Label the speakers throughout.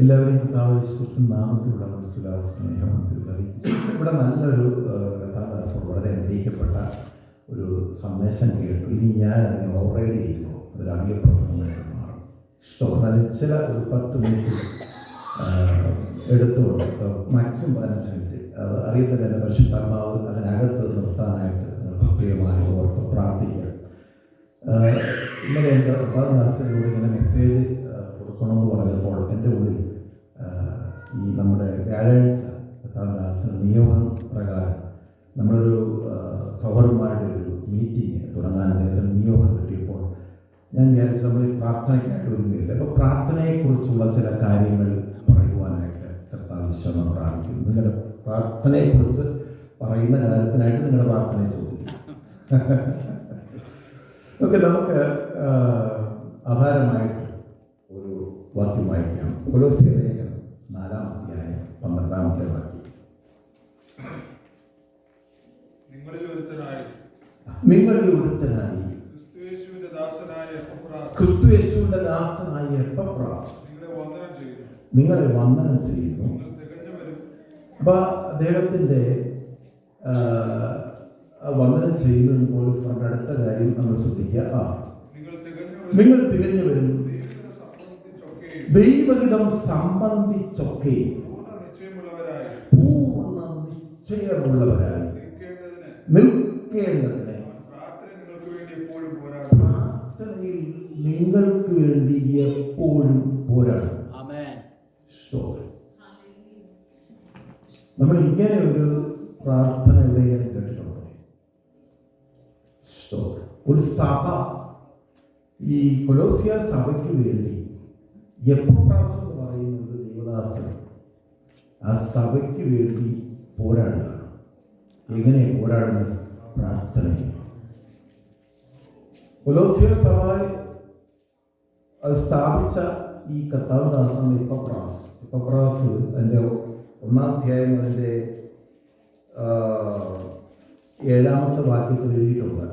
Speaker 1: എല്ലാവരെയും കർത്താവ് യേശുക്രിസ്തു നാമത്തിലുള്ള സ്നേഹം അറിയിച്ചു. ഇവിടെ നല്ലൊരു കഥാദാസോട് വളരെ അനുഗ്രഹിക്കപ്പെട്ട ഒരു സന്ദേശം കേട്ടു. ഇനി ഞാൻ അതിനെ ഓവറൈഡ് ചെയ്യുമ്പോൾ അതൊരു അധിക പ്രസംഗമായിട്ട് മാറും. ഇഷ്ടം ചില ഒരു 10 മിനിറ്റ് എടുത്തുകൊണ്ട് മാക്സിമം 15 മിനിറ്റ് അറിയത്തില്ല എൻ്റെ പരിശുദ്ധാത്മാവ് അതിനകത്ത് നിർത്താനായിട്ട് പ്രത്യേകമായി ഓർത്ത് പ്രാർത്ഥിക്കുക. ഇന്നലെ എൻ്റെ കഥാദാസനോട് ഇങ്ങനെ മെസ്സേജ് കൊടുക്കണമെന്ന് പറഞ്ഞപ്പോൾ എൻ്റെ ഉള്ളിൽ ഈ നമ്മുടെ വ്യാഴാഴ്ച കഥാദാസന നിയമം പ്രകാരം നമ്മളൊരു സഹോദരന്മാരുടെ ഒരു മീറ്റിംഗ് തുടങ്ങാൻ അദ്ദേഹത്തിന് നിയോഗം കിട്ടിയപ്പോൾ ഞാൻ വിചാരിച്ചു നമ്മൾ ഈ പ്രാർത്ഥനയ്ക്കായിട്ട് ഒരുങ്ങിയില്ല. അപ്പോൾ പ്രാർത്ഥനയെക്കുറിച്ചുള്ള ചില കാര്യങ്ങൾ പറയുവാനായിട്ട് കർത്താവിശ്വം പ്രാർത്ഥിക്കുന്നു. നിങ്ങളുടെ പ്രാർത്ഥനയെക്കുറിച്ച് പറയുന്ന കാര്യത്തിനായിട്ട് നിങ്ങളുടെ പ്രാർത്ഥനയെ ചോദിക്കും. ഓക്കെ, നമുക്ക് ആധാരമായിട്ട് ഒരു വാക്യം വായിക്കാം. കൊലോസ്യ ലേഖനം 4-ാം അധ്യായം 12-ാമത്തെ വാക്യം. നിങ്ങളിൽ ഒരുത്തനായി ക്രിസ്തുയേശുവിന്റെ ദാസനായ എപ്പഫ്രാസ് നിങ്ങളെ വന്ദനം ചെയ്യുന്നു. അപ്പൊ അദ്ദേഹത്തിന്റെ വന്ദനം ചെയ്യുന്നതിന് പോലും പറഞ്ഞ അടുത്ത കാര്യം നമ്മൾ ശ്രദ്ധിക്കുക. നിങ്ങൾ തികഞ്ഞവരും ദൈവഹിതം സംബന്ധിച്ചൊക്കെ പൂർണ്ണ നിശ്ചയമുള്ളവരായി നിൽക്കേണ്ടതിന് പ്രാർത്ഥനയിൽ നിങ്ങൾക്ക് വേണ്ടി എപ്പോഴും പോരാടും. നമ്മൾ ഇങ്ങനെ ഒരു പ്രാർത്ഥന ഇടയിൽ കേട്ടിട്ടുണ്ട്. ഒരു സഭ, ഈ കൊലോസ്യ സഭയ്ക്ക് വേണ്ടി എപ്പഫ്രാസ് എന്ന് പറയുന്ന ഒരു ദൈവദാസൻ ആ സഭയ്ക്ക് വേണ്ടി പോരാടുകയാണ്. എങ്ങനെ പോരാടുന്നത്? പ്രാർത്ഥനയിൽ. കൊലോസ്യ സഭ അത് സ്ഥാപിച്ച ഈ കർത്താവിദാസൻ എപ്പഫ്രാസ് അതിൻ്റെ 1-ാം അധ്യായം അതിൻ്റെ 7-ാമത്തെ വാക്യത്തിൽ എഴുതിയിട്ടുണ്ട്.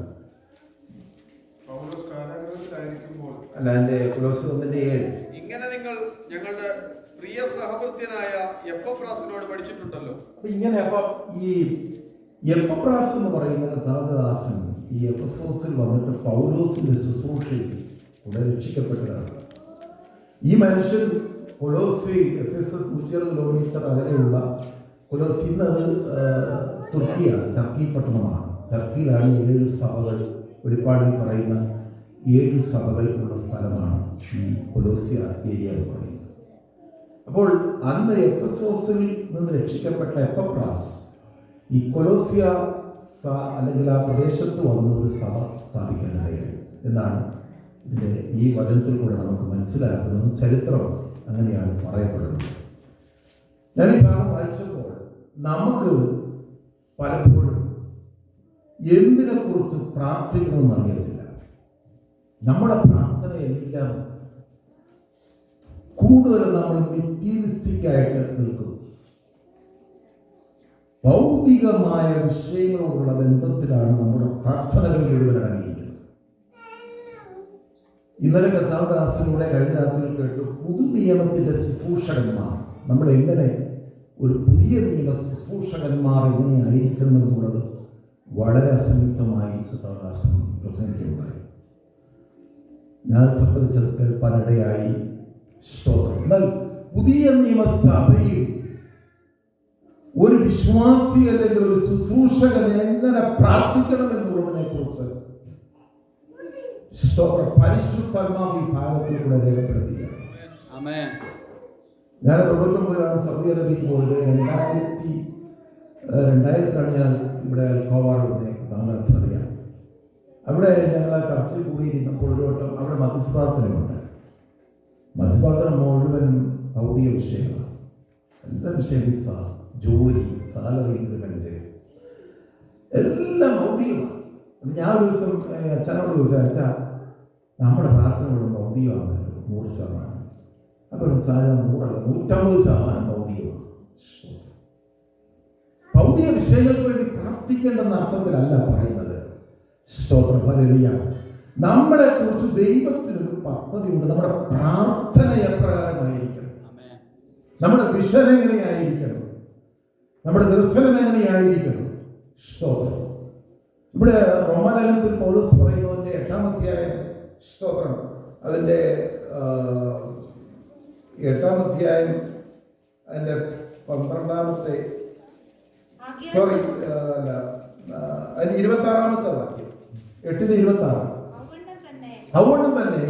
Speaker 1: അല്ല, എൻ്റെ കൊലോസ്യ 1:7.
Speaker 2: ഇങ്ങനെ നിങ്ങൾ ഞങ്ങളുടെ പ്രിയ സഹവൃത്യനായ എപ്പഫ്രാസിനോട് പഠിച്ചിട്ടുണ്ടല്ലോ.
Speaker 1: അപ്പൊ ഇങ്ങനെ ഈ എപ്പഫ്രാസ് എന്ന് പറയുന്ന കർത്താവിദാസൻ ഈ എഫെസോസിൽ വന്നിട്ട് പൗലോസിന്റെ ശുശ്രൂഷയിൽ ഇവിടെ രക്ഷിക്കപ്പെട്ടതാണ്. ഈ മനുഷ്യൻ കൊലോസി എഫെസസ് 160 കിലോമീറ്റർ അകലെയുള്ള കൊലോസി, ഇന്നത് തുർക്കിയാണ്, ടർക്കി പട്ടണമാണ്. ടർക്കിയിലാണ് 7 സഭകൾ, വെളിപ്പാടിൽ പറയുന്ന 7 സഭകൾ ഉള്ള സ്ഥലമാണ് ഈ കൊലോസ്യ ഏരിയ എന്ന് പറയുന്നത്. അപ്പോൾ അന്ന് എഫെസോസിൽ നിന്ന് രക്ഷിക്കപ്പെട്ട എപ്പഫ്രാസ് ഈ കൊലോസ്യ അല്ലെങ്കിൽ ആ പ്രദേശത്ത് വന്ന ഒരു സഭ സ്ഥാപിക്കാനിടയായി എന്നാണ് ഇതിൻ്റെ ഈ വചനത്തിൽ കൂടെ നമുക്ക് മനസ്സിലാക്കുന്നത്. ചരിത്രം അങ്ങനെയാണ് പറയപ്പെടുന്നത്. ഞാൻ ഈ ഭാഗം വായിച്ചപ്പോൾ നമുക്ക് പലപ്പോഴും എന്തിനെ കുറിച്ച് പ്രാർത്ഥിക്കണമെന്ന് അറിയത്തില്ല. നമ്മുടെ പ്രാർത്ഥനയെല്ലാം കൂടുതൽ നമ്മൾ മെറ്റീരിയലിസ്റ്റിക്കായിട്ട് നിൽക്കുന്നു. ഭൗതികമായ വിഷയങ്ങളോടുള്ള ബന്ധത്തിലാണ് നമ്മുടെ പ്രാർത്ഥനകൾ മുഴുവൻ അടങ്ങിയിരിക്കുന്നത്. ഇന്നലെ കർത്താവിദാസനിലൂടെ കഴിഞ്ഞ രാത്രിയിൽ കേട്ടു പുതുനിയമത്തിന്റെ ശുശ്രൂഷകന്മാർ, നമ്മൾ എങ്ങനെ ഒരു പുതിയ നിയമ ശുശ്രൂഷകന്മാർ എങ്ങനെയായിരിക്കണം എന്നുള്ളത് വളരെ അസന്നിഗ്ധമായി കർത്താവിദാസൻ പ്രസംഗിക്കുകയുണ്ടായി. ഞാൻ സംബന്ധിച്ചത് കേൾപ്പാനിടയായി. എന്നാൽ പുതിയ നിയമസഭയിൽ ഒരു വിശ്വാസി അല്ലെങ്കിൽ ഒരു ശുശ്രൂഷകൻ എങ്ങനെ പ്രാർത്ഥിക്കണം എന്നുള്ളതിനെ കുറിച്ച് പരിശുദ്ധാത്മാവ് ഈ ഭാഗത്തിൽ കൂടെ രേഖപ്പെടുത്തിയ ഞാൻ 99 സൗദി അറേബ്യയിൽ പോയത്. 2000 ഞാൻ ഇവിടെ അൽഖവാറിന്റെ താമസിച്ചറിയാം. അവിടെ ഞങ്ങൾ ആ ചർച്ചയിൽ കൂടിയിരുന്നപ്പോൾ ഒരു വട്ടം അവിടെ മതസ്പ്രാർത്ഥനയുണ്ട്. മതസ്പ്രാർത്ഥന മുഴുവൻ ഭൗതിക വിഷയങ്ങളാണ്. എല്ലാ വിഷയം, വിസ, ജോലി, സാലറി ഇൻക്രിമെന്റ്, എല്ലാം ഭൗതികമാണ്. ഞാൻ ഒരു ദിവസം അച്ഛനോട് ചോദിച്ചാൽ, അച്ഛാ നമ്മുടെ പ്രാർത്ഥനകളും ഭൗതികമാണല്ലോ 100%. അപ്പോൾ സാധാരണ 100 അല്ല 150% ഭൗതികമാണ്. ഭൗതിക വിഷയങ്ങൾക്ക് വേണ്ടി പ്രാർത്ഥിക്കേണ്ടെന്ന അർത്ഥത്തിലല്ല പറയുന്നത്. സ്തോത്രം, ഹല്ലേലൂയ. നമ്മളെ കുറിച്ച് ദൈവത്തിനൊരു പദ്ധതിയുണ്ട്. നമ്മുടെ പ്രാർത്ഥന എപ്രകാരമായിരിക്കണം. നമ്മുടെ വിഷൻ എങ്ങനെയായിരിക്കണം, നമ്മുടെ ദർശനം എങ്ങനെയായിരിക്കണം. സ്തോത്രം. ഇവിടെ റോമാലേഖനത്തിൽ പൗലോസ് പറയുന്നതിന്റെ 8-ാം അധ്യായം, സ്തോത്രം, അതിന്റെ 8-ാം അധ്യായം അതിന്റെ 12-ാമത്തെ അതിന്റെ 26-ാമത്തെ വാക്യം, 8:26. അതുകൊണ്ട് തന്നെ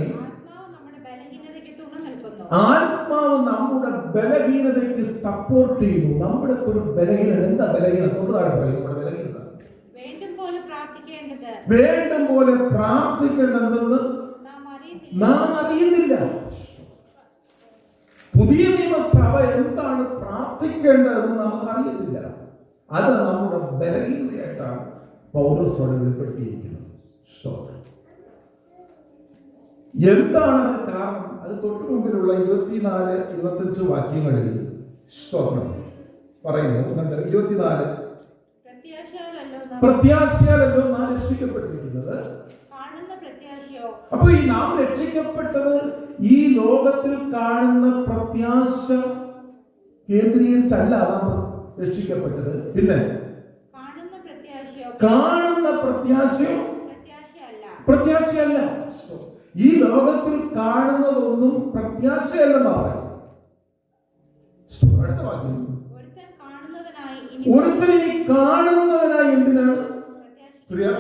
Speaker 1: ആത്മാവ് നമ്മുടെ ബലഹീനതയ്ക്ക് സപ്പോർട്ട് ചെയ്യുന്നു. നമ്മുടെ ഒരു ബലഹീനത, എന്താ ബലഹീനത? തൊട്ടുതാഴെ പറയും നമ്മുടെ ബലഹീനത. വേണ്ടും പോലെ പ്രാർത്ഥിക്കേണ്ടതെന്ന് നാം അറിയുന്നില്ല. പുതിയ നിയമസഭ എന്താണ് പ്രാർത്ഥിക്കേണ്ടതെന്ന് നമുക്ക് അറിയത്തില്ല. അത് നമ്മുടെ ബലഹീനതയായിട്ടാണ് പൗലോസോടെ വെളിപ്പെടുത്തിയിരിക്കുന്നത്. എന്താണ് അതിന് കാരണം? അത് തൊട്ടു മുമ്പിലുള്ള 24-25 വാക്യങ്ങളിൽ സ്തോത്രം പറയുന്നു. 24 പ്രത്യാശയാലല്ലോ നാം രക്ഷിക്കപ്പെട്ടിരിക്കുന്നത്. അപ്പൊ ഈ നാം രക്ഷിക്കപ്പെട്ടത് ഈ ലോകത്തിൽ കാണുന്ന പ്രത്യാശ കേന്ദ്രീകരിച്ചല്ല നാം രക്ഷിക്കപ്പെട്ടത്. പിന്നെ കാണുന്ന പ്രത്യാശയോ പ്രത്യാശയല്ല. ഈ ലോകത്തിൽ കാണുന്നതൊന്നും പ്രത്യാശയല്ലെന്നാ പറയുന്നത്. അടുത്ത വാക്യം, ഒരുത്തനെ കാണുന്നവനായി എന്തിനാണ്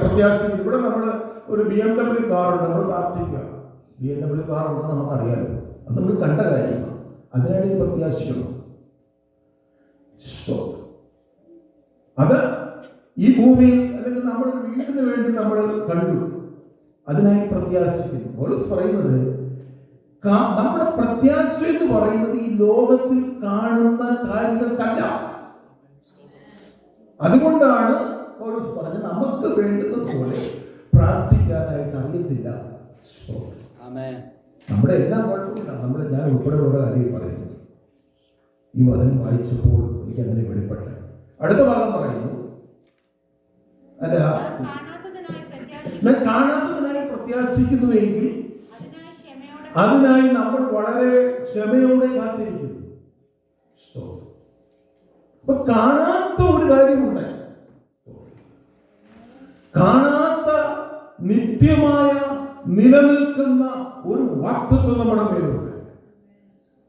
Speaker 1: പ്രത്യാശ? ഇവിടെ നമ്മൾ ഒരു BMW കാറുണ്ട്, നമ്മൾ പ്രാർത്ഥിക്കുക. BMW കാർ ഉണ്ടെന്ന് നമുക്കറിയാലോ, അത് നമ്മൾ കണ്ട കാര്യമാണ്. അതിനാണ് പ്രത്യാശിക്കണം. അത് ഈ ഭൂമിയിൽ അല്ലെങ്കിൽ നമ്മുടെ വീടിന് വേണ്ടി നമ്മൾ കണ്ടു, അതിനായി പ്രത്യാശിക്കുന്നു. പൗലോസ് പറയുന്നത് നമ്മുടെ പ്രത്യാശ എന്ന് പറയുന്നത് ഈ ലോകത്തിൽ കാണുന്ന കാര്യങ്ങൾക്കല്ല. അതുകൊണ്ടാണ് പൗലോസ് പറഞ്ഞത് നമുക്ക് വേണ്ടുന്നത് പോലെ പ്രാർത്ഥിക്കാനായിട്ട് അറിയത്തില്ല. നമ്മുടെ എല്ലാം കുഴപ്പമില്ല. ഞാൻ ഉൾപ്പെടെയുള്ള കാര്യം പറയുന്നു. ഈ വചനം വായിച്ചപ്പോൾ എനിക്ക് അങ്ങനെ വെളിപ്പെട്ട അടുത്ത ഭാഗം പറയുന്നു, അല്ല കാണാത്തതിനായി പ്രത്യാശിക്കുന്നുവെങ്കിൽ അതിനായി നമ്മൾ വളരെ ക്ഷമയോടെ കാത്തിരിക്കുന്നു. അപ്പൊ കാണാത്ത ഒരു കാര്യമുണ്ട്, കാണാത്ത നിത്യമായ നിലനിൽക്കുന്ന ഒരു വാക്തത്വം നമ്മുടെ മേലുണ്ട്.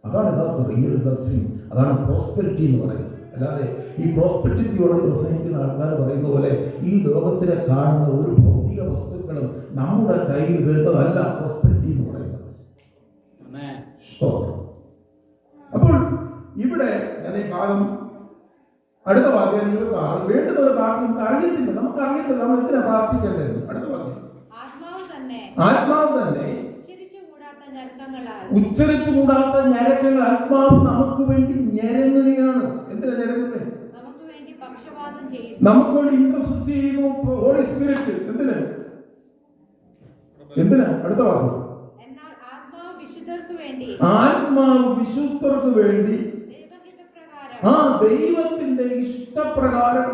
Speaker 1: അതാണ് യഥാർത്ഥ റിയൽ ബ്ലെസ്സിംഗ്. അതാണ് പ്രോസ്പെരിറ്റി എന്ന് പറയുന്നത്. അല്ലാതെ ഈ പ്രോസ്പെരിറ്റിയോട് പ്രസംഗിക്കുന്ന ആൾക്കാർ പറയുന്ന പോലെ ഈ ലോകത്തിലെ കാണുന്ന ഒരു ഭൗതിക വസ്തുക്കളും നമ്മുടെ കയ്യിൽ വരുന്നതല്ല പ്രോസ്പെരിറ്റി എന്ന് പറയുന്നത്. അപ്പോൾ ഇവിടെ ഞാൻ ഈ ഭാഗം അടുത്ത വാക്യം 26 വേണ്ടുന്നവരെ പ്രാർത്ഥിക്കുന്നത് അറിയത്തില്ല. നമുക്ക് അറിയത്തില്ല നമ്മൾ എന്തിനാ പ്രാർത്ഥിക്കേണ്ടത്. അടുത്ത വാക്യം, ആത്മാവ് തന്നെ ഉച്ചരിച്ചുകൂടാത്ത ഞരക്കങ്ങൾ ആത്മാവ് നമുക്ക് വേണ്ടി ഞരങ്ങുകയാണ്. എന്തിനാ ഞരങ്ങുന്നത്? നമുക്ക് വേണ്ടി ഇന്റർസെസ് ചെയ്യുന്നു ഹോളി സ്പിരിറ്റ്. എന്തിനാ? അടുത്ത വാക്യം, ആത്മാവ് വിശുദ്ധർക്ക് വേണ്ടി ദൈവത്തിന്റെ ഇഷ്ടപ്രകാരം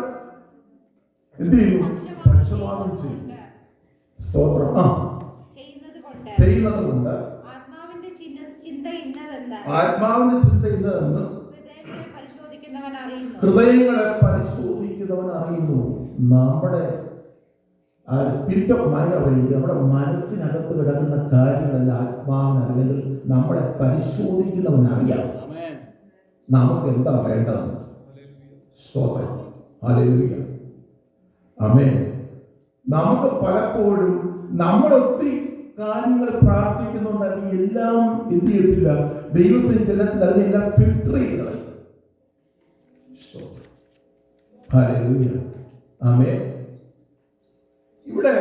Speaker 1: എന്ത് ചെയ്യുന്നു? പക്ഷപാതം ചെയ്യും. സ്തോത്രം. ചെയ്യുന്നത് കൊണ്ട് ആത്മാവിന്റെ ചിന്ത ഇന്നതെന്ന് ഹൃദയങ്ങളെ പരിശോധിക്കുന്നവൻ അറിയുന്നു. നമ്മുടെ സ്പിരിറ്റ് ഓഫ് മൈൻഡ് വഴി നമ്മുടെ മനസ്സിനകത്ത് കിടക്കുന്ന കാര്യങ്ങളെല്ലാം ആത്മാവിന് അല്ലെങ്കിൽ നമ്മളെ പരിശോധിക്കുന്നവൻ അറിയാം നമുക്ക് എന്താ വേണ്ടതെന്ന്. സ്തോത്രം. ഹല്ലേലൂയ. ആമേൻ. നമുക്ക് പലപ്പോഴും നമ്മൾ ഒത്തിരി കാര്യങ്ങൾ പ്രാർത്ഥിക്കുന്നുണ്ട്, അത് എല്ലാം എന്ത് ചെയ്യത്തില്ല, ദൈവത്തിന് ചെല്ലത്തില്ല, അതിനെല്ലാം ഫിൽട്ടർ ചെയ്യണം. ഹല്ലേലൂയ. ആമേൻ. ഇവിടെ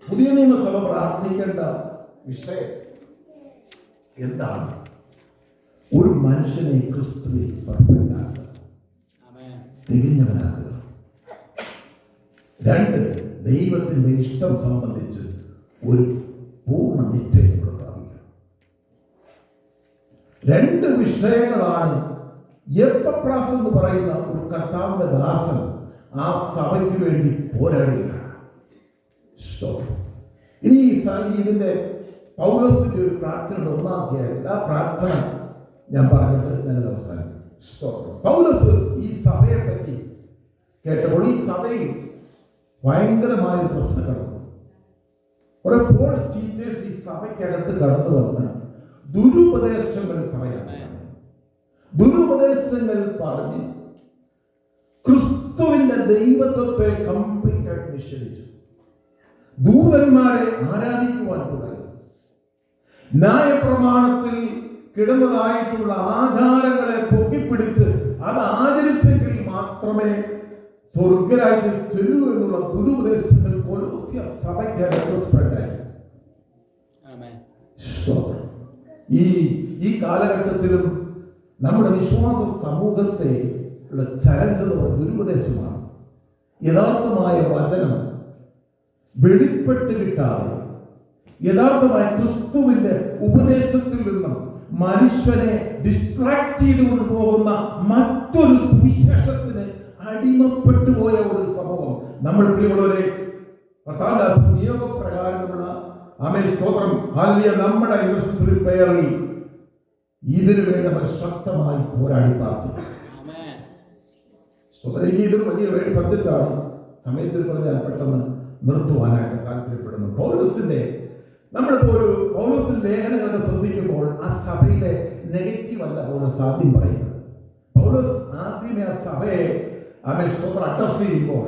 Speaker 1: പുതിയ നിയമസഭ പ്രാർത്ഥിക്കേണ്ട വിഷയം എന്താണ്? ഒരു മനുഷ്യനെ ക്രിസ്തുവിൽ പെർഫെക്റ്റാക്കുക, തികഞ്ഞവനാക്കുക. 2, ദൈവത്തിന്റെ ഇഷ്ടം സംബന്ധിച്ച് ഒരു പൂർണ്ണ നിശ്ചയം പ്രാപിക്കുക. 2 വിഷയങ്ങളാണ് എപ്പഫ്രാസ് എന്ന് പറയുന്ന ഒരു കർത്താവിന്റെ ദാസൻ ആ സഭയ്ക്ക് വേണ്ടി പോരാടുകയാണ്. ഇനി ഇതിന്റെ പൗലോസിന്റെ ഒരു പ്രാർത്ഥന 1-ാം അധ്യായം, ആ പ്രാർത്ഥന ഞാൻ പറഞ്ഞിട്ട് ഞാനത് അവസാനിക്കും. പൗലോസ് ഈ സഭയെ പറ്റി കേട്ടപ്പോൾ ഈ സഭയിൽ ഭയങ്കരമായ പ്രശ്നം കടന്നു. കുറെ ഫോൾസ് ടീച്ചേഴ്സ് ഈ സഭയ്ക്കകത്ത് കടന്നു വന്ന് ദുരുപദേശങ്ങൾ പറയാനാണ്. ദുരുപദേശങ്ങൾ പറഞ്ഞ് ക്രിസ്തുവിന്റെ ദൈവത്വത്തെ കംപ്ലീറ്റ് ആയിട്ട് നിഷേധിച്ചു. ദൂതന്മാരെ ആരാധിക്കുവാൻ തുടങ്ങി. ന്യായപ്രമാണത്തിൽ കിടന്നതായിട്ടുള്ള ആചാരങ്ങളെ പൊക്കിപ്പിടിച്ച് അത് ആചരിച്ചെങ്കിൽ മാത്രമേ സ്വർഗരാജ്യത്തിൽ ചെല്ലൂ എന്നുള്ള ദുരുപദേശങ്ങൾ കൊലോസ്യ സഭയ്ക്കകത്ത് സ്പ്രെഡായി. ഈ കാലഘട്ടത്തിലും നമ്മുടെ വിശ്വാസ സമൂഹത്തെ ഉള്ള ചലഞ്ച് ദുരുപദേശമാണ്. യഥാർത്ഥമായ വചനം വെളിപ്പെട്ട് കിട്ടാതെ യഥാർത്ഥമായ ക്രിസ്തുവിന്റെ ഉപദേശത്തിൽ നിന്നും മനുഷ്യനെ ഡിസ്ട്രാക്ട് ചെയ്തുകൊണ്ട് പോകുന്ന മറ്റൊരു സുവിശേഷത്തിന് അടിമപ്പെട്ടു പോയ ഒരു സമൂഹം നമ്മൾ പ്രിയമുള്ളവരെ നിയമപ്രകാരമുള്ള സ്തോത്രം നമ്മുടെ യൂണിവേഴ്സിറ്റി പ്രയറിൽ ഇതിനു വേണ്ടി നമ്മൾ ശക്തമായി പോരാടി പ്രാർത്ഥിക്കും. എനിക്ക് ഇതൊരു വലിയ സബ്ജക്റ്റാണ്. സമയത്തിൽ ഞാൻ പെട്ടെന്ന് നിർത്തുവാനായിട്ട് താല്പര്യപ്പെടുന്നു. പൗലോസിന്റെ ലേഖനങ്ങളൊക്കെ ശ്രദ്ധിക്കുമ്പോൾ ആ സഭയിലെ നെഗറ്റീവ് അല്ല പൗലോസ് ആദ്യം പറയുന്നത്. പൗലോസ് ആദ്യമേ ആ സഭയെ അഡ്രസ് ചെയ്യുമ്പോൾ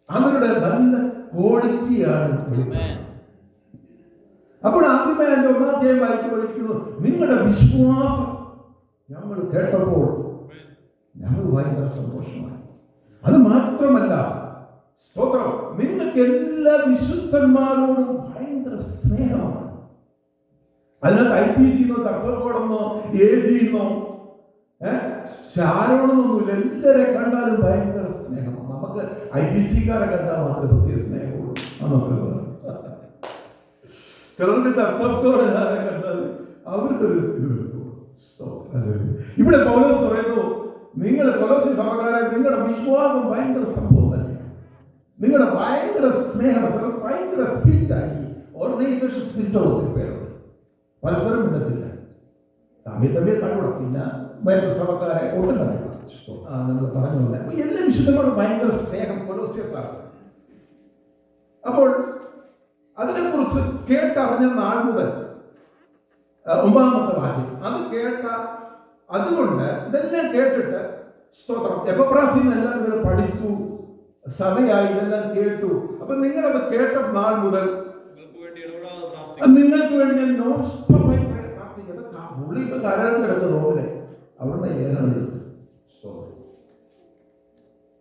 Speaker 1: അവരുടെ നല്ല ക്വാളിറ്റിയാണ് വിളിക്കുന്നത്. അപ്പോൾ ആദ്യമേ എൻ്റെ 1-ാം അധ്യായം വായിക്കുന്നു, നിങ്ങളുടെ വിശ്വാസം ഞങ്ങൾ കേട്ടപ്പോൾ ഞങ്ങൾ ഭയങ്കര സന്തോഷമായി. അത് മാത്രമല്ല, സ്തോത്രം, നിങ്ങൾക്ക് എല്ലാ വിശുദ്ധന്മാരോടും ഭയങ്കര സ്നേഹമാണ്. അതിനകത്ത് IPC ചർച്ചോടെന്നോ AG-എന്നോ ശാരോണെന്നൊന്നുമില്ല. എല്ലാരെ കണ്ടാലും ഭയങ്കര സ്നേഹമാണ്. നമുക്ക് IPC-ക്കാരെ കണ്ടാൽ മാത്രമേ പ്രത്യേക സ്നേഹമുള്ളൂ. ചിലർക്ക് ചർച്ചോടെ കണ്ടാൽ അവരുടെ ഒരു ഇവിടെ പൗലോസ് പറയുന്നു, നിങ്ങൾ കൊലോസ്യ സഭക്കാരെ നിങ്ങളുടെ വിശ്വാസം ഭയങ്കര സംഭവം തന്നെയാണ്. നിങ്ങളുടെ ഭയങ്കര സ്നേഹം, ഭയങ്കര സ്പിരിറ്റായി ഓർഗനൈസേഷൻ സ്പിരിറ്റുള്ള ഒത്തിരി പേരുണ്ട്. പരസ്പരം മിണ്ടത്തില്ല, തമ്മിൽ കണ്ടുകൂടത്തില്ല. ഭയങ്കര സഭക്കാരെ ഒട്ടും കണ്ടുകൂടാ. നിങ്ങൾ പറഞ്ഞില്ല, എല്ലാ വിശുദ്ധങ്ങളോടും ഭയങ്കര സ്നേഹം കൊലോസ്യക്കാർക്ക്. അപ്പോൾ അതിനെക്കുറിച്ച് കേട്ടറിഞ്ഞ നാൾ മുതൽ 9-ാമത്തെ വാക്യം അത് കേട്ട, അതുകൊണ്ട് ഇതെല്ലാം കേട്ടിട്ട് സ്തോത്രം എപ്പഫ്രാസിന്നെല്ലാം നിങ്ങൾ പഠിച്ചു, സഭയായി ഇതെല്ലാം കേട്ടു. അപ്പൊ നിങ്ങളത് കേട്ട നാൾ മുതൽ നിങ്ങൾക്ക് വേണ്ടി ഞാൻ നോൺ സ്റ്റോപ്പായി പ്രാർത്ഥിക്കുന്നത്. പുള്ളി ഇപ്പൊ കരകൾ കിടക്കുന്ന റോഡിലെ അവിടുന്ന് ലേഖനം എഴുതും.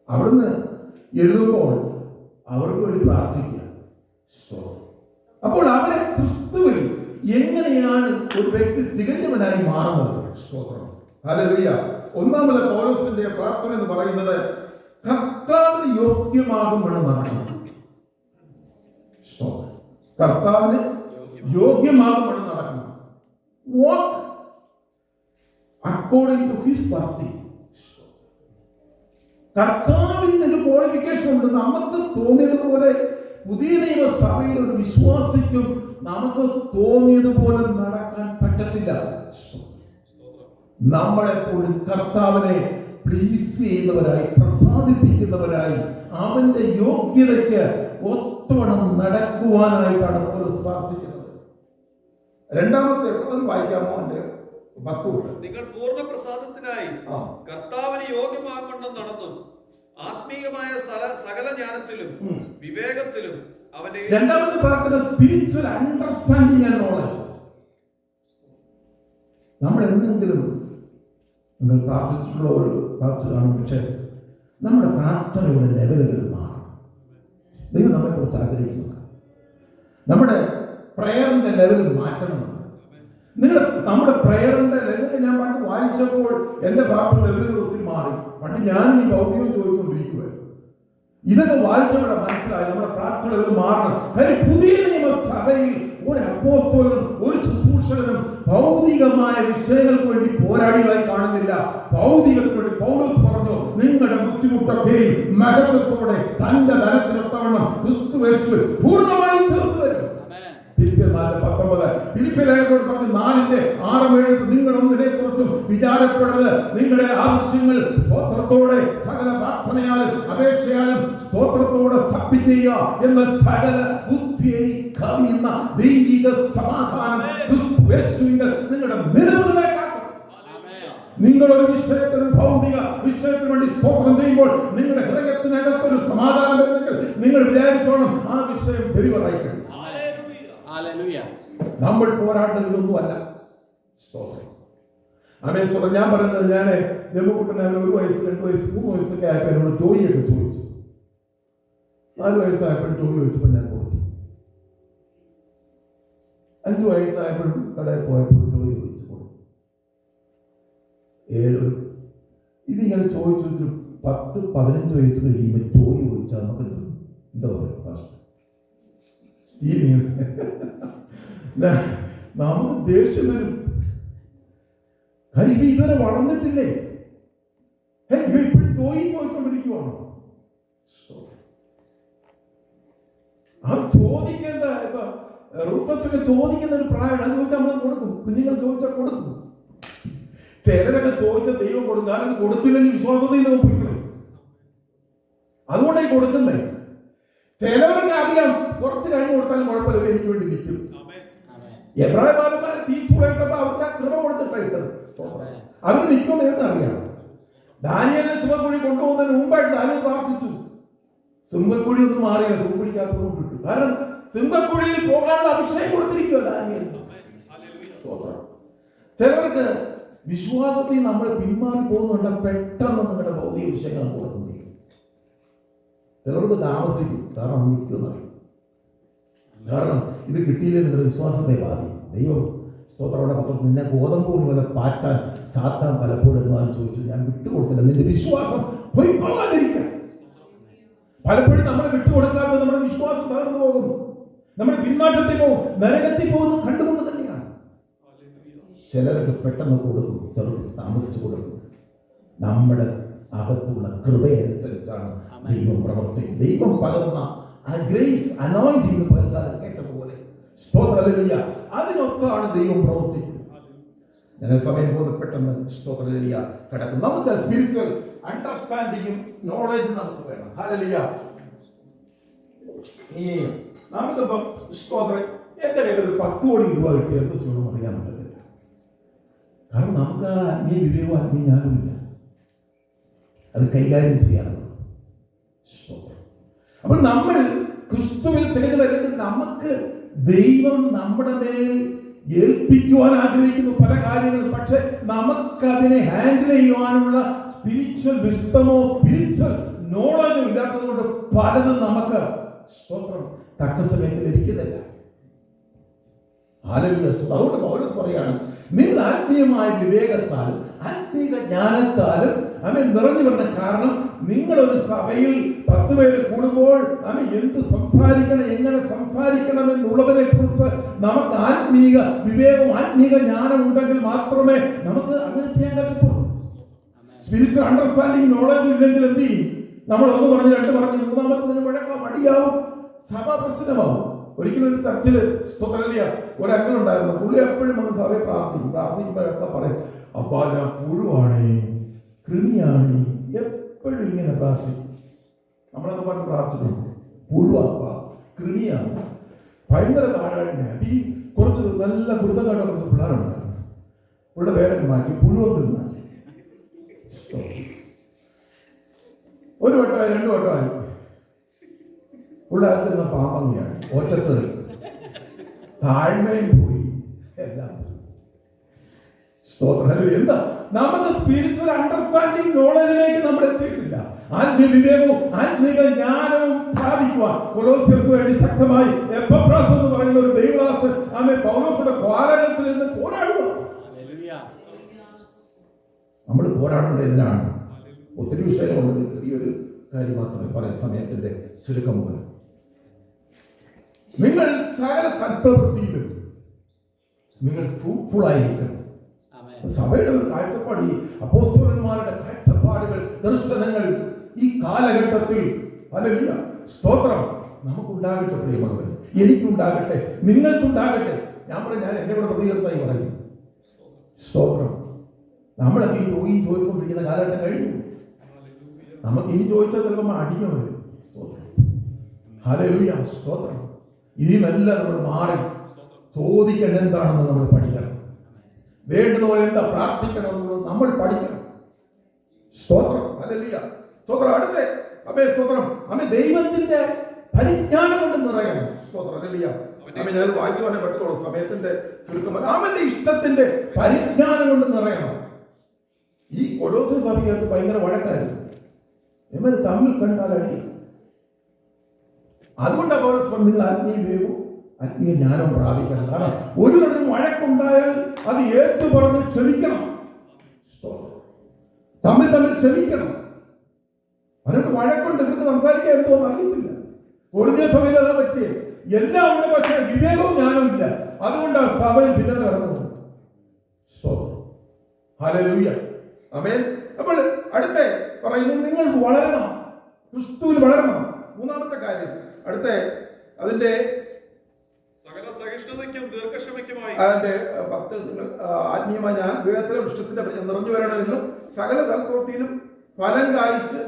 Speaker 1: അവിടുന്ന് എഴുതുമ്പോൾ അവർക്ക് വേണ്ടി പ്രാർത്ഥിക്കുക. അപ്പോൾ അവരെ ക്രിസ്തുവിൽ എങ്ങനെയാണ് ഒരു വ്യക്തി തികഞ്ഞവനായി മാറുന്നത്? സ്തോത്രം, ഹല്ലേലൂയ. 1-ാമത് പൗലോസിന്റെ പ്രാർത്ഥന എന്ന് പറയുന്നത് കർത്താവിന് യോഗ്യമാകും വേണം നടക്കണം. കർത്താവിന് യോഗ്യമാകും വേണം നടക്കണം. വാക്ക് അക്കോർഡിംഗ് ടു ഹിസ് വർത്തി. കർത്താവിന് ഒരു ക്വാളിഫിക്കേഷൻ ഉണ്ട്. നമുക്ക് തോന്നിയതുപോലെ പുതിയ നിയമസഭയിൽ ഒരു വിശ്വാസിക്കും നമുക്ക് തോന്നിയതുപോലെ നടക്കാൻ പറ്റത്തില്ല. നമ്മളെപ്പോഴും കർത്താവിനെ പ്ലീസ് ചെയ്യുന്നവരായി, പ്രസാദിപ്പിക്കുന്നവരായി, അവന്റെ യോഗ്യതയ്ക്ക് ഒത്തവണ്ണം നടക്കുവാനായിട്ടാണ് പൗലോസ് പ്രാർത്ഥിക്കുന്നത്. 2-ാമത്തെ വായിക്കാമോ? എൻ്റെ 10.
Speaker 2: നിങ്ങൾ പൂർണ്ണ പ്രസാദത്തിനായി കർത്താവിന് യോഗ്യമാകണം നടന്നു ആത്മീയമായ സകല ജ്ഞാനത്തിലും വിവേകത്തിലും അവന്റെ.
Speaker 1: 2-ാമത്തെ പ്രാർത്ഥന സ്പിരിച്വൽ അണ്ടർസ്റ്റാൻഡിംഗ് ആൻഡ് നോളജ്. നമ്മൾ എന്തെങ്കിലും നിങ്ങൾ പ്രാർത്ഥിച്ചിട്ടുള്ള ഒരു പ്രാർത്ഥന കാണും, പക്ഷേ നമ്മുടെ പ്രാർത്ഥനയുടെ ലെവലുകൾ മാറും. ദൈവം നമ്മളെക്കുറിച്ച് ആഗ്രഹിക്കുന്നു. നമ്മുടെ പ്രയറിന്റെ ലെവൽ മാറ്റണം. നമ്മുടെ പ്രയറിന്റെ ലെവൽ ഞാൻ പണ്ട് വായിച്ചപ്പോൾ എൻ്റെ പ്രാർത്ഥന ലെവലുകൾ ഒത്തിരി മാറി. പണ്ട് ഞാൻ ഈ ഭൗതികം ചോദിച്ചുകൊണ്ടിരിക്കുവായിരുന്നു. ഇതൊക്കെ വായിച്ചവിടെ മനസ്സിലായി നമ്മുടെ പ്രാർത്ഥനകൾ മാറണം. കാര്യം പുതിയ നിയമസഭയിൽ ഒരു അപ്പോസ്തലനും ഒരു ശുശ്രൂഷകനും ഭൗതികമായ വിഷയങ്ങൾക്ക് വേണ്ടി പോരാടിയതായി കാണുന്നില്ല. ഭൗതികൾക്ക് വേണ്ടി പൗലോസ് പറഞ്ഞു, നിങ്ങളുടെ ബുദ്ധിമുട്ടൊക്കെയും മഹത്വത്തോടെ തന്റെ ധനത്തിനൊത്തവണ്ണം ക്രിസ്തുയേശുവിൽ പൂർണ്ണമായി തീർത്തു തരും. ഫിലിപ്പിയർ 4:19 ഫിലിപ്പിയരോട് പറഞ്ഞു, 4:6-7 നിങ്ങളൊന്നിനെ കുറിച്ചും വിചാരപ്പെടരുത്. നിങ്ങളുടെ ആവശ്യങ്ങൾ സ്തോത്രത്തോടെ സകല പ്രാർത്ഥനയാലും അപേക്ഷയാലും സ്തോത്രത്തോടെ സബ്മിറ്റ് ചെയ്യുക. എന്നാൽ സകല ബുദ്ധിയെ കവിയുന്ന ദൈവിക സമാധാനം ക്രിസ്തു യേശുവിൽ നിങ്ങളുടെ നിലവിലെ നിങ്ങളൊരു വിഷയത്തിന് ഭൗതിക വിഷയത്തിന് വേണ്ടി സ്തോത്രം ചെയ്യുമ്പോൾ നിങ്ങളുടെ ഹൃദയത്തിനകത്തൊരു സമാധാനം വരുന്നെങ്കിൽ നിങ്ങൾ വിചാരിച്ചോണം ആ വിഷയം ഡെലിവറായി കഴിഞ്ഞു. നമ്മൾ പോരാട്ടത്തിലൊന്നുമല്ല. സ്തോത്രം. ആമേൻ. ഞാൻ പറയുന്നത്, ഞാൻ നെബുക്കുട്ടനെ 1 വയസ്സ് 2 വയസ്സ് 3 വയസ്സൊക്കെ ആയപ്പോൾ എന്നോട് ടോയിയൊക്കെ ചോദിച്ചു. 4 വയസ്സായപ്പോൾ ടോയി ചോദിച്ചപ്പോൾ ഞാൻ കൊടുത്തു. 5 വയസ്സായപ്പോഴും കടയിൽ പോയപ്പോൾ ടോയി ചോദിച്ചു കൊടുത്തു. 7 ഇതിങ്ങനെ ചോദിച്ചു 10-15 വയസ്സ് കഴിയുമ്പോൾ ടോയി ചോദിച്ചാൽ നമുക്ക് എന്താ പറയുക, നമുക്ക് ദേഷ്യം വരും. കാര്യം ഇതുവരെ വളർന്നിട്ടില്ലേ, ഇപ്പോഴും ടോയി ചോദിച്ചുകൊണ്ടിരിക്കുവാണോ? ആ ചോദിക്കേണ്ട റൂഫസൊക്കെ ചോദിക്കുന്ന ഒരു പ്രായമാണ്. അത് ചോദിച്ചാൽ നമ്മൾ കൊടുക്കും. കുഞ്ഞുങ്ങൾ ചോദിച്ചാൽ കൊടുക്കും. ചിലരൊക്കെ ചോദിച്ചാൽ ദൈവം കൊടുക്കും. കാരണം കൊടുത്തില്ലെങ്കിൽ വിശ്വാസത്തിൽ നോക്കിക്കളെ, അതുകൊണ്ടായി കൊടുക്കുന്നേ. ചിലവർക്ക് അറിയാം കുറച്ച് കഴിഞ്ഞ് കൊടുത്താലും കുഴപ്പമില്ല, എനിക്ക് വേണ്ടി നിൽക്കും. എബ്രായ ബാലന്മാരെ തീച്ചുളയിട്ടപ്പോ അവർക്ക് ആ കൃപ കൊടുത്തിട്ടായിട്ടത് അവർക്ക് നിൽക്കുമെന്ന് എന്ന് അറിയാം. ദാനിയേലിനെ സിംഹക്കുഴി കൊണ്ടുപോകുന്നതിന് മുമ്പായിട്ട് ദാനിയേൽ പ്രാർത്ഥിച്ചു. സിംഹക്കുഴി ഒന്നും മാറിയില്ല, സിംഹക്കുഴിക്കകത്ത് കിട്ടു. കാരണം സിംഹക്കുഴിയിൽ പോകാനുള്ള അഭിഷേകം കൊടുത്തിരിക്കുക ദാനിയേൽ. ചിലവർക്ക് വിശ്വാസത്തിൽ നമ്മൾ പിന്മാറി പോകുന്നുണ്ട്, പെട്ടെന്ന് നിങ്ങളുടെ ഭൗതിക വിഷയങ്ങൾ കൊടുക്കുന്നു. ചിലർക്ക് താമസിക്കും, കാരണം നിൽക്കുന്നറിയും. കാരണം ഇത് കിട്ടിയില്ലേ നിങ്ങളുടെ വിശ്വാസത്തെ ബാധിക്കും. ദൈവം സ്തോത്രയുടെ പത്രത്തിൽ നിന്നെ ഗോതമ്പ് പോലെ പാറ്റാൻ സാത്താൻ പലപ്പോഴും ചോദിച്ചു, ഞാൻ വിട്ടുകൊടുത്തില്ല, നിന്റെ വിശ്വാസം പോയി പോകാതിരിക്കാൻ. പലപ്പോഴും നമ്മളെ വിട്ടുകൊടുക്കാതെ നമ്മുടെ വിശ്വാസം തകർന്നു പോകും, നമ്മൾ പിന്മാറ്റത്തിൽ പോകും, നരകത്തിൽ പോകുന്നു കണ്ടുകൊണ്ട് തന്നെയാണ്. ചിലരൊക്കെ പെട്ടെന്ന് കൊടുക്കും, ചിലർക്ക് താമസിച്ചു കൊടുക്കും. നമ്മുടെ അകത്തുള്ള കൃപയനുസരിച്ചാണ് ദൈവം പ്രവർത്തിക്കുന്നത്. ദൈവം പകർന്ന ആ ഗ്രേസ് അനോയിന്റിംഗ് പകർത്താതെ കേട്ടതുപോലെ സ്തോത്രഹല്ലേലൂയ, അതിനൊത്താണ് ദൈവം പ്രവർത്തിക്കുന്നത്. ഞാൻ സമയം പോലെ പെട്ടെന്ന് സ്തോത്രഹല്ലേലൂയ കിടക്കും. നമുക്ക് സ്പിരിച്വൽ അണ്ടർസ്റ്റാൻഡിങ്ങും നോളജ് നമുക്ക് വേണം. ഹല്ലേലൂയ. ഈ നമുക്കിപ്പം സ്തോത്രം എന്റെ കയ്യിൽ ഒരു 10 കോടി രൂപ കിട്ടി എന്ത് ചെയ്യണം അറിയാൻ പറ്റത്തില്ല. കാരണം നമുക്ക് ആത്മീയ വിവേകവും ആത്മീയ ജ്ഞാനമില്ല, അത് കൈകാര്യം ചെയ്യാറുണ്ട്. അപ്പോൾ നമ്മൾ ക്രിസ്തുവിൽ തിരഞ്ഞെടുക്കുന്നത് നമുക്ക് ദൈവം നമ്മുടെ മേൽ ഏൽപ്പിക്കുവാൻ ആഗ്രഹിക്കുന്ന പല കാര്യങ്ങളും, പക്ഷെ നമുക്കതിനെ ഹാൻഡിൽ ചെയ്യുവാനുള്ള സ്പിരിച്വൽ വിസ്ഡമോ സ്പിരിച്വൽ നോളജോ ഇല്ലാത്തത് കൊണ്ട് പലതും നമുക്ക് സ്തോത്രം തക്ക സമയത്ത് ലഭിക്കുന്നില്ല. അതുകൊണ്ട് പൗലോസ് പറയാണ്, നിങ്ങൾ ആത്മീയമായ വിവേകത്താലും ആത്മീയ ജ്ഞാനത്താലും നിറഞ്ഞു വരുന്ന. കാരണം നിങ്ങളൊരു സഭയിൽ 10 പേര് കൂടുമ്പോൾ എന്ത് സംസാരിക്കണം, എങ്ങനെ സംസാരിക്കണം എന്നുള്ളതിനെ കുറിച്ച് നമുക്ക് ആത്മീയ വിവേകവും ആത്മീയ ജ്ഞാനം ഉണ്ടെങ്കിൽ മാത്രമേ നമുക്ക് അങ്ങനെ ചെയ്യാൻ പറ്റത്തുള്ളൂ. സ്പിരിച്വൽ അണ്ടർസ്റ്റാൻഡിങ് നോളജ് ഇല്ലെങ്കിൽ എന്ത് ചെയ്യും? നമ്മൾ 1 പറഞ്ഞ് 2 പറഞ്ഞ് 3-ാമത്തേതിന് വഴക്കം മടിയാവും, സഭ പ്രശ്നമാവും. ഒരിക്കലും ഒരു ചർച്ചിൽ സ്തോത്രഹല്ലേലൂയ ഒരു അംഗങ്ങളുണ്ടായിരുന്നു. പുള്ളി എപ്പോഴും വന്ന് സഭയെ പ്രാർത്ഥിക്കുമ്പോഴൊക്കെ പറയും, അപ്പാ ഞാൻ പുഴുവാണ്, കൃമിയാണ്, എപ്പോഴും ഇങ്ങനെ പ്രാർത്ഥിക്കും. നമ്മളൊക്കെ പറഞ്ഞ് പ്രാർത്ഥിക്കുന്നു, പുഴുവാ, കൃമിയാണ്, ഭയങ്കര താഴെ. ഈ കുറച്ച് നല്ല ഗുരുതം കണ്ട കുറച്ച് പിള്ളേരുണ്ടായിരുന്നു. പുള്ളിയുടെ പേരൊക്കെ മാറ്റി പുഴുവൊന്നും മാറ്റി. 1 വട്ടമായി 2 വട്ടമായി ഉള്ളാക്കുന്ന പാമ്പങ്ങയാണ്, ഒറ്റത്തെറി, താഴ്മയും പോയി, എല്ലാം. സ്തോത്രം. എന്താ നമുക്ക് സ്പിരിച്വൽ അണ്ടർസ്റ്റാൻഡിങ് നോളജിലേക്ക് നമ്മൾ എത്തിയിട്ടില്ല. ആത്മീയ വിവേകവും ആത്മീയ ജ്ഞാനവും പ്രാപിക്കുവാൻ കൊലോസ്യർക്ക് വേണ്ടി ശക്തമായി എപ്പഫ്രാസ് എന്ന് പറയുന്ന ഒരു ദൈവദാസൻ പൗലോസിന്റെ പോരാട്ടത്തിൽ നിന്ന് പോരാടുക. നമ്മൾ പോരാടേണ്ട ഇതിനാണ്. ഒത്തിരി വിഷയങ്ങളുള്ളത്, ചെറിയൊരു കാര്യം മാത്രമേ പറയാൻ സമയത്തിന്റെ ചുരുക്കം പോലെ. നിങ്ങൾ സകല സൽപ്രവൃത്തിയിലും നിങ്ങൾ ഫ്രൂട്ട്ഫുൾ ആയിരിക്കണം. സഭയുടെ ഒരു കാഴ്ചപ്പാട്, ഈ അപ്പോസ്തലന്മാരുടെ കാഴ്ചപ്പാടുകൾ, ദർശനങ്ങൾ ഈ കാലഘട്ടത്തിൽ ഹല്ലേലൂയ സ്തോത്രം നമുക്കുണ്ടാകട്ടെ. പ്രിയമുള്ളവർ, എനിക്കുണ്ടാകട്ടെ, നിങ്ങൾക്കുണ്ടാകട്ടെ. ഞാൻ എന്നെ കൂടെ പ്രതികരണമായി പറയും. സ്തോത്രം. നമ്മളൊക്കെ ഈ ചോദിച്ചുകൊണ്ടിരിക്കുന്ന കാലഘട്ടം കഴിഞ്ഞു. നമുക്ക് ഇനി ചോദിച്ചാൽ ചിലപ്പോൾ അടിഞ്ഞു വരും. ഹല്ലേലൂയ, സ്തോത്രം. ഇതിനെല്ലാം നമ്മൾ മാറി ചോദിക്കേണ്ട എന്താണെന്ന് നമ്മൾ പഠിക്കണം. വേണ്ടുന്ന പോലെ എന്താ പ്രാർത്ഥിക്കണമെന്ന് നമ്മൾ പഠിക്കണം. സ്തോത്രം, ഹല്ലേലൂയ, സ്തോത്രം. അടുത്ത അമ്മേ സ്തോത്രം. അമ്മേ ദൈവത്തിന്റെ പരിജ്ഞാനം കൊണ്ട് നിറയണം. സ്തോത്രം, ഹല്ലേലൂയ. അമ്മേ ഞാൻ വായിച്ചു പോകാനേ പറ്റുള്ളൂ, സമയത്തിന്റെ ചുരുക്കം. അവന്റെ ഇഷ്ടത്തിന്റെ പരിജ്ഞാനം കൊണ്ട് നിറയണം. ഈ കൊലോസ്യ സഭയ്ക്കകത്ത് ഭയങ്കര വഴക്കായിരുന്നു. ഇവർ തമ്മിൽ കണ്ടാൽ അടി. അതുകൊണ്ടാണ് പൗലോസ് പറഞ്ഞത് നിങ്ങൾ ആത്മീയ വിവേകവും ആത്മീയ ജ്ഞാനവും പ്രാപിക്കണം. കാരണം ഒരു തരം വഴക്കുണ്ടായാൽ അത് ഏറ്റു പറഞ്ഞ് ക്ഷമിക്കണം. തമ്മിൽ ക്ഷമിക്കണം. അതുകൊണ്ട് വഴക്കുണ്ട്, ഇവർക്ക് സംസാരിക്കാൻ എന്തോന്ന് അറിയത്തില്ല. ഒറിജിനൽ സഭയിൽ അതാ പറ്റിയേ. എല്ലാം ഉണ്ട്, പക്ഷേ വിവേകവും ജ്ഞാനവും ഇല്ല. അതുകൊണ്ടാണ് സഭയിൽ ഭിന്നത കടന്നത്. ഹല്ലേലൂയ, ആമേൻ. അപ്പോൾ അടുത്ത പറയുന്നു നിങ്ങൾ വളരണം, ക്രിസ്തുവിൽ വളരണം. മൂന്നാമത്തെ കാര്യം അടുത്ത അതിന്റെ
Speaker 2: സകല സഹിഷ്ണുതയ്ക്കും ദീർഘക്ഷമയ്ക്കുമായി
Speaker 1: അതിന്റെ 10 നിങ്ങൾ ആത്മീയമായ ഞാൻ വിവേകത്തിലും ഇഷ്ടത്തിന്റെ നിറഞ്ഞു വരണമെന്നും സകല സൽപ്രവൃത്തിയിലും ഫലം കായ്ച്ച്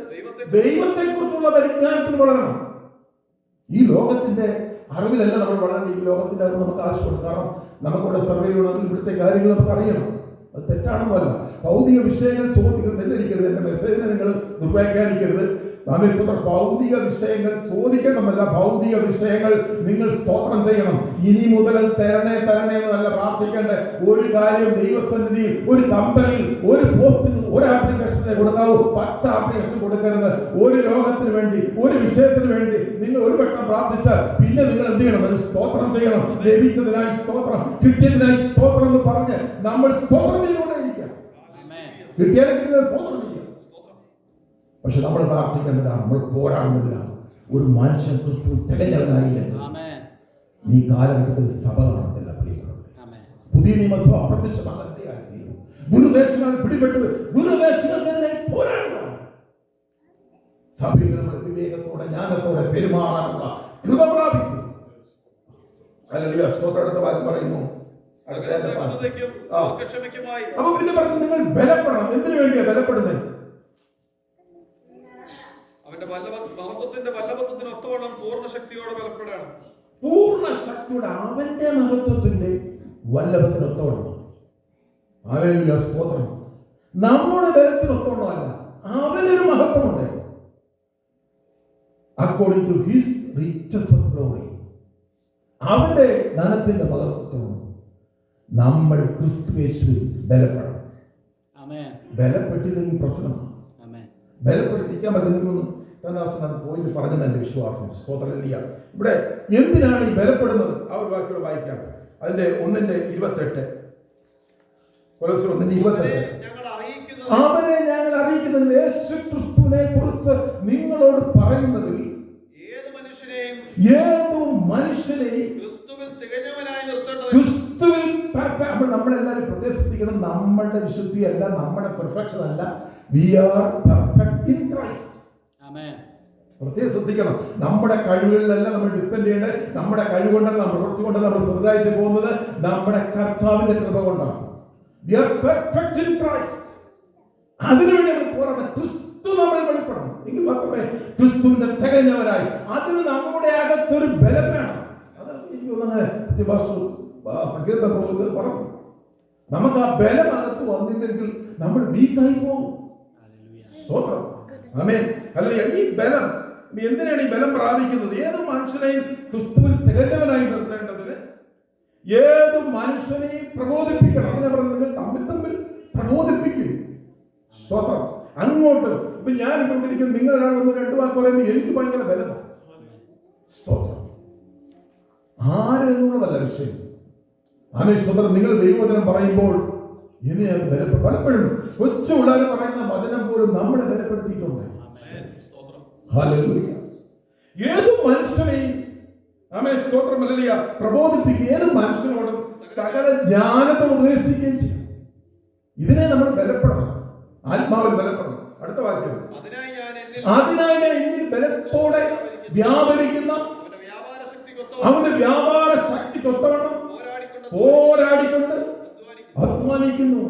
Speaker 1: ദൈവത്തെ കുറിച്ചുള്ള പരിജ്ഞാനത്തിൽ വളരണം. ഈ ലോകത്തിന്റെ അറിവിലല്ല നമ്മൾ വളരേണ്ടത്. ഈ ലോകത്തിന്റെ അറിവ് നമുക്ക് ആവശ്യമുണ്ട്. കാരണം നമുക്കിവിടെ സർവൈവണമെങ്കിൽ ഇവിടുത്തെ കാര്യങ്ങൾ നമുക്ക് അറിയണം. അത് തെറ്റാണെന്നല്ല. ഭൗതിക വിഷയങ്ങൾ ചോദിക്കുന്നത് തെറ്റിദ്ധരിക്കരുത്. എന്റെ മെസ്സേജിനെ നിങ്ങൾ ദുർവ്യാഖ്യാനിക്കരുത്. ഭൗതിക വിഷയങ്ങൾ ചോദിക്കണമല്ല, ഭൗതിക വിഷയങ്ങൾ നിങ്ങൾ സ്തോത്രം ചെയ്യണം. ഇനി മുതൽ തരണേ എന്നല്ല പ്രാർത്ഥിക്കേണ്ട. ഒരു കാര്യം ദൈവസന്നിധിയിൽ, ഒരു കമ്പനിയിൽ, ഒരു പോസ്റ്റിന്, ഒരു ആപ്ലിക്കേഷനെ കൊടുക്കാവൂ, 10 ആപ്ലിക്കേഷൻ കൊടുക്കരുത്. ഒരു രോഗത്തിന് വേണ്ടി, ഒരു വിഷയത്തിന് വേണ്ടി നിങ്ങൾ ഒരു വട്ടം പ്രാർത്ഥിച്ചാൽ പിന്നെ നിങ്ങൾ എന്ത് ചെയ്യണം? ഒരു സ്തോത്രം ചെയ്യണം. ലഭിച്ചതിനായി സ്തോത്രം, കിട്ടിയതിനായി സ്തോത്രം എന്ന് പറഞ്ഞ് നമ്മൾ സ്തോത്രം ചെയ്തുകൊണ്ടേയിരിക്കാം. കിട്ടിയാലും സ്തോത്രം ചെയ്യാം. പക്ഷെ നമ്മൾ പ്രാർത്ഥിക്കേണ്ടതാണ്, നമ്മൾ പോരാടുന്നതിനാണ്. ഒരു മനുഷ്യൻ ക്രിസ്തു തികഞ്ഞവനായില്ലെങ്കിൽ ഈ കാലഘട്ടത്തിൽ സഭ കാണത്തില്ല. പുതിയ നിയമസഭ അപ്രത്യക്ഷമാകാൻ ദുരുദ്ദേശങ്ങൾ പിടിപെട്ട് ദുരുദ്ദേശങ്ങൾക്കെതിരെ പോരാടുക. സഭയിൽ നമ്മൾ വിവേകത്തോടെ ജ്ഞാനത്തോടെ പെരുമാറാനുള്ള കൃപ പ്രാപിക്കും. ഹല്ലേലൂയ, സ്തോത്രം. അടുത്ത വാക്യം പറയുന്നു അപ്പൊ പിന്നെ പറഞ്ഞു നിങ്ങൾ ബലപ്പെടണം. എന്തിനു വേണ്ടിയാ ബലപ്പെടുന്നത്?
Speaker 2: പൂർണ്ണ ശക്തിയോടെ ബലപ്പെടണം.
Speaker 1: പൂർണ്ണ ശക്തിയോടെ അവന്റെ മഹത്വത്തിന്റെ വല്ലഭത്തിനൊത്തോണം. ഹല്ലേലൂയ, സ്തോത്രം. നമ്മുടെ ബലത്തിനൊത്തോണമല്ല, അവനൊരു മഹത്വമുണ്ട്. According to his riches of glory, അവന്റെ ധനത്തിന്റെ മഹത്വത്തോളം നമ്മൾ ക്രിസ്തുയേശുവിൽ ബലപ്പെടണം. ബലപ്പെട്ടില്ലെങ്കിൽ പ്രശ്നമാണ്. ബലപ്പെടുത്തിക്കാൻ പറ്റുന്ന അത് പോയിട്ട് പറഞ്ഞത് എന്റെ വിശ്വാസം. സ്തോത്രമില്ല. ഇവിടെ എന്തിനാണ് ഈ ബലപ്പെടുന്നത്? ആ ഒരു വാക്കുകൾ വായിക്കാം. അതിന്റെ 1:28. കൊലോസ്യർ 1:28. അവനെ ഞങ്ങൾ അറിയിക്കുന്നതിൽ, യേശു ക്രിസ്തുവിനെ കുറിച്ച് നിങ്ങളോട് പറയുന്നതിൽ ഏതു മനുഷ്യനെയും ക്രിസ്തുവിൽ നമ്മളെല്ലാവരും പ്രത്യേകിക്കണം. നമ്മളുടെ വിശുദ്ധിയല്ല, നമ്മുടെ പെർഫെക്ഷൻ അല്ല. We are perfect in Christ. പ്രത്യേകം ശ്രദ്ധിക്കണം. നമ്മുടെ കഴിവുകളിലല്ല നമ്മൾ ഡിപ്പെൻഡ് ചെയ്യേണ്ടത്. നമ്മുടെ കഴിവുകൊണ്ടല്ല, നമ്മുടെ പ്രവൃത്തി കൊണ്ടല്ല നമ്മൾ സ്വർഗ്ഗരാജ്യത്തിൽ പോകുന്നത്. നമ്മുടെ കർത്താവിന്റെ കൃപ കൊണ്ടാണ്. We are perfect in Christ. അതിനുവേണ്ടി നമ്മൾ പോരാടണം. ക്രിസ്തു നമ്മൾ വെളിപ്പെടണം. എങ്കിൽ മാത്രമേ ക്രിസ്തുവിന്റെ തികഞ്ഞവരായി. അതിന് നമ്മുടെ അകത്തൊരു ബലം വേണം. അത് അങ്ങനെ സങ്കീർത്തന പ്രവചനത്തിൽ പറഞ്ഞു. നമുക്ക് ആ ബലം അകത്ത് വന്നില്ലെങ്കിൽ നമ്മൾ വീക്കായി പോകും. സ്തോത്രം, ആമേൻ. ഹല്ലേലൂയ. ഈ ബലം എന്തിനാണ് ഈ ബലം പ്രാപിക്കുന്നത്? ഏത് മനുഷ്യനെയും ക്രിസ്തുവിൽ തികഞ്ഞവനായി നിർത്തേണ്ടതിന് ഏത് മനുഷ്യനെയും പ്രബോധിപ്പിക്കണം. അതിനെ പറഞ്ഞത് നിങ്ങൾ തമ്മിൽ പ്രബോധിപ്പിക്കും. സ്തോത്രം. അങ്ങോട്ട് ഇപ്പൊ ഞാൻ ഇവിടെ ഇരിക്കുന്നത്, നിങ്ങൾ ഒരാൾ വന്ന് 2 വാക്ക് പറയുമ്പോൾ എനിക്ക് ഭയങ്കര ബലമാണ്. സ്തോത്രം. ആരെന്നുള്ളതല്ല വിഷയം. ആമേൻ, സ്തോത്രം. നിങ്ങൾ ദൈവവചനം പറയുമ്പോൾ ഇനിയത് പലപ്പോഴും കൊച്ചു പിള്ളേർ പറയുന്ന വചനം പോലും നമ്മളെ ബലപ്പെടുത്തിയിട്ടുണ്ട്. ഹല്ലേലൂയ. ഏത് മനുഷ്യനെയും ആമേൻ, സ്തോത്രം, ഹല്ലേലൂയ, പ്രബോധിപ്പിക്കുക. ഏത് മനുഷ്യനോടും സകല ജ്ഞാനത്തെ ഉപദേശിക്കുകയും ചെയ്യും. ഇതിനെ നമ്മൾ ബലപ്പെടണം, ആത്മാവിൽ ബലപ്പെടണം. അടുത്ത വാക്യം. അതിനായി ഞാൻ എന്നിൽ ബലത്തോടെ വ്യാപരിക്കുന്ന അവന്റെ വ്യാപാര ശക്തിക്കൊത്തവണ്ണം പോരാടിക്കൊണ്ട് അധ്വാനിക്കുന്നു.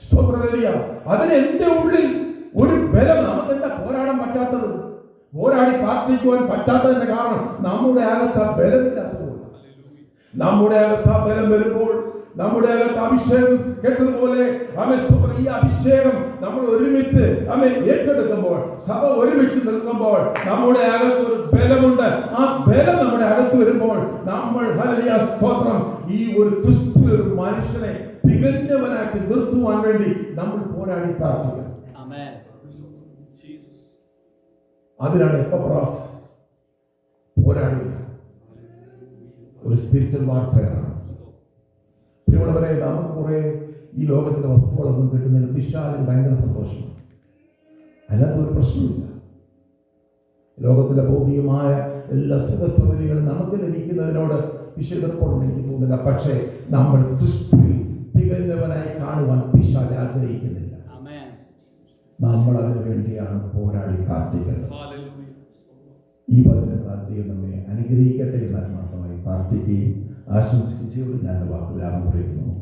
Speaker 1: സ്തോത്രഹല്ലേലൂയ. അതിന് എന്റെ ഉള്ളിൽ ഒരു ബലം. നമുക്കെന്താ പോരാടാൻ പറ്റാത്തത്? പോരാടി പ്രാർത്ഥിക്കുവാൻ പറ്റാത്തതിന്റെ കാരണം നമ്മുടെ അകത്ത് ആ ബലമില്ലാത്തതുകൊണ്ട്. നമ്മുടെ അകത്ത് ആ ബലം വരുമ്പോൾ, നമ്മുടെ അകത്ത് അഭിഷേകം കേട്ടതുപോലെ ഈ അഭിഷേകം നമ്മൾ ഒരുമിച്ച് ഏറ്റെടുക്കുമ്പോൾ, സഭ ഒരുമിച്ച് നിൽക്കുമ്പോൾ നമ്മുടെ അകത്ത് ഒരു ബലമുണ്ട്. ആ ബലം നമ്മുടെ അകത്ത് വരുമ്പോൾ നമ്മൾ ഹല്ലേലൂയ സ്തോത്രം ഈ ഒരു ക്രിസ്തു ഒരു മനുഷ്യനെ തികഞ്ഞവനാക്കി നിർത്തുവാൻ വേണ്ടി നമ്മൾ പോരാടി പ്രാർത്ഥിക്കണം. അതിനാണ് എപ്പബ്രാസ് പോരാടുക. ഒരു സ്പിരിച്വൽ വാർഫെയറാണ്. പ്രിയമുള്ളവരെ, നമുക്ക് കുറെ ഈ ലോകത്തിലെ വസ്തുക്കളൊന്നും കിട്ടുന്നതിന് പിശാചിന് ഭയങ്കര സന്തോഷം. അതിനകത്ത് ഒരു പ്രശ്നമില്ല. ലോകത്തിലെ ഭൗതികമായ എല്ലാ സുഖസൗകര്യങ്ങളും നമുക്ക് ലഭിക്കുന്നതിനോട് പിശാചിനോട് എനിക്ക് തോന്നുന്നില്ല. പക്ഷേ നമ്മൾ ക്രിസ്തുവിൽ തികഞ്ഞവനായി കാണുവാൻ പിശാച് ആഗ്രഹിക്കുന്നില്ല. നമ്മൾ അതിനു വേണ്ടിയാണ് പോരാടി പ്രാർത്ഥിക്കുന്നത്. ഈ വചനങ്ങൾ ദൈവം നമ്മെ അനുഗ്രഹിക്കട്ടെ എന്ന് ആത്മാർത്ഥമായി പ്രാർത്ഥിക്കുകയും ആശംസിക്കുകയും ഞാൻ വാക്കുകൾ ആരംഭിക്കുന്നു.